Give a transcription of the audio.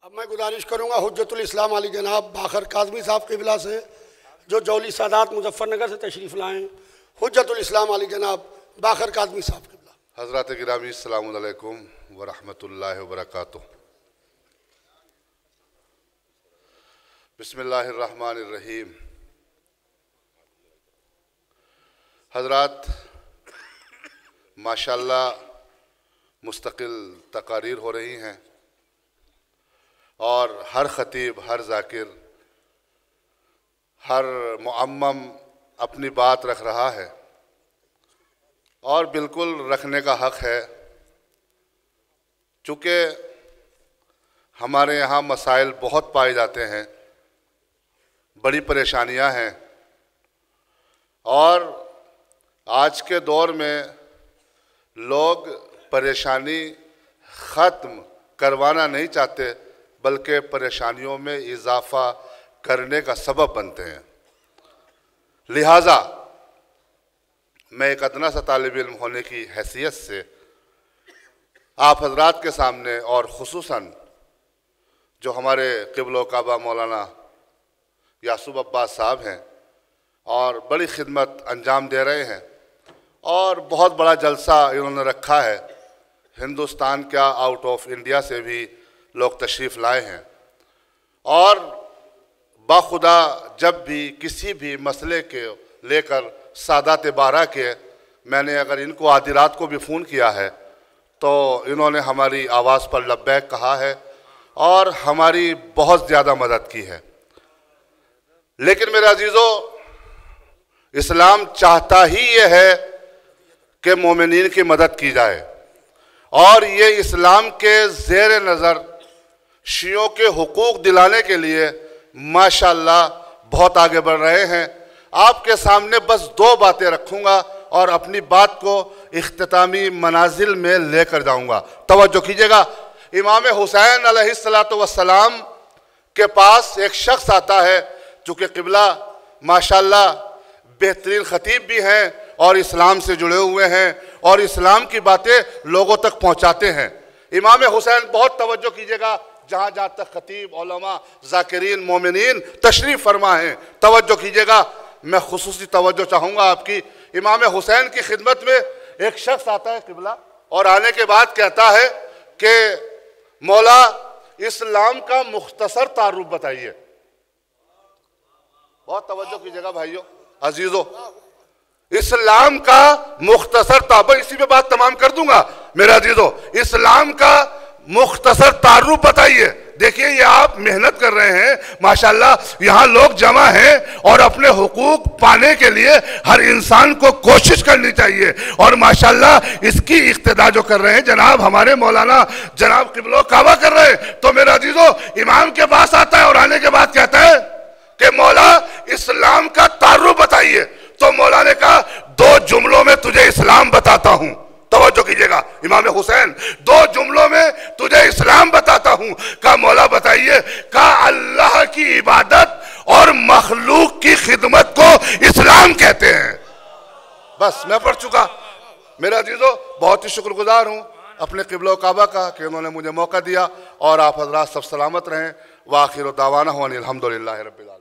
अब मैं गुजारिश करूँगा हुज्जतुल इस्लाम अली जनाब बाखर काज़मी साहब क़िबला से जो जौली सादात मुजफ्फरनगर से तशरीफ़ लाएँ। हुज्जतुल इस्लाम अली जनाब बाखर काज़मी साहब क़िबला। हज़रात गिरामी अस्सलामु अलैकुम व रहमतुल्लाहि व बरकातुहू। बिस्मिल्लाहिर रहमानिर रहीम। हज़रात माशाअल्लाह मुस्तकिल तकारीर हो रही हैं और हर ख़तीब, हर ज़ाकिर, हर मुअम्मम अपनी बात रख रहा है और बिल्कुल रखने का हक़ है, चूँकि हमारे यहाँ मसाइल बहुत पाए जाते हैं, बड़ी परेशानियाँ हैं और आज के दौर में लोग परेशानी ख़त्म करवाना नहीं चाहते बल्कि परेशानियों में इजाफ़ा करने का सबब बनते हैं। लिहाजा मैं एक अदना सा तालिब इल्म होने की हैसियत से आप हजरात के सामने और ख़ुसूसन जो हमारे क़िबला काबा मौलाना यासूब अब्बास साहब हैं और बड़ी खिदमत अंजाम दे रहे हैं और बहुत बड़ा जलसा इन्होंने रखा है, हिंदुस्तान क्या आउट ऑफ इंडिया से भी लोग तशरीफ़ लाए हैं और बाखुदा जब भी किसी भी मसले के लेकर सादात बारह के मैंने अगर इनको आधी रात को भी फ़ोन किया है तो इन्होंने हमारी आवाज़ पर लब्बैक कहा है और हमारी बहुत ज़्यादा मदद की है। लेकिन मेरे अजीज़ों, इस्लाम चाहता ही ये है कि मोमिनीन की मदद की जाए और ये इस्लाम के ज़ेर नज़र शियों के हुकूक दिलाने के लिए माशाअल्लाह बहुत आगे बढ़ रहे हैं। आपके सामने बस दो बातें रखूँगा और अपनी बात को इख्तितामी मनाजिल में लेकर जाऊँगा। तवज्जो कीजिएगा। इमाम हुसैन अलैहिस्सलातु वस्सलाम के पास एक शख्स आता है, चूँकि क़िबला माशाअल्लाह बेहतरीन ख़तीब भी हैं और इस्लाम से जुड़े हुए हैं और इस्लाम की बातें लोगों तक पहुँचाते हैं। इमाम हुसैन, बहुत तवज्जो कीजिएगा, जहाँ जहाँ तक ख़तीब, उलमा, ज़ाकिरीन, मोमिनीन तशरीफ़ फरमा हैं, तवज्जो कीजिएगा। मैं खुसूसी तवज्जो चाहूँगा आपकी। इमाम हुसैन की खिदमत में एक शख्स आता है क़िबला और आने के बाद कहता है कि मौला इस्लाम का मुख्तसर तारुफ बताइए। बहुत तवज्जो कीजिएगा भाइयों, अजीज़ों, इस्लाम का मुख्तसर तारुफ, इसी पे बात तमाम कर दूंगा मेरे अजीज़ों। इस्लाम का मुख्तसर तारुफ बताइए। देखिए, ये आप मेहनत कर रहे हैं माशाल्लाह, यहाँ लोग जमा हैं और अपने हुकूक पाने के लिए हर इंसान को कोशिश करनी चाहिए और माशाल्लाह इसकी इक्तदा जो कर रहे हैं जनाब हमारे मौलाना जनाब क़िबला काबा कर रहे हैं। तो मेरे अजीज़ों, इमाम के पास आता है और आने के बाद कहता है कि मौला इस्लाम का तारुफ बताइए। तो मौला ने कहा, दो जुमलों में तुझे इस्लाम बताता हूं। तवज्जो कीजिएगा, इमाम हुसैन, दो जुमलों में तुझे इस्लाम बताता हूं। का मौला बताइए। का अल्लाह की इबादत और मखलूक की खिदमत को इस्लाम कहते हैं। बस मैं पढ़ चुका। मेरे अजीजों, बहुत ही शुक्रगुजार हूं अपने क़िबला काबा का कि उन्होंने मुझे मौका दिया और आप हज़रात सब सलामत रहें। व आखिर दावाना हुआ अनिल हम्दुलिल्लाहि रब्बिल आलमीन।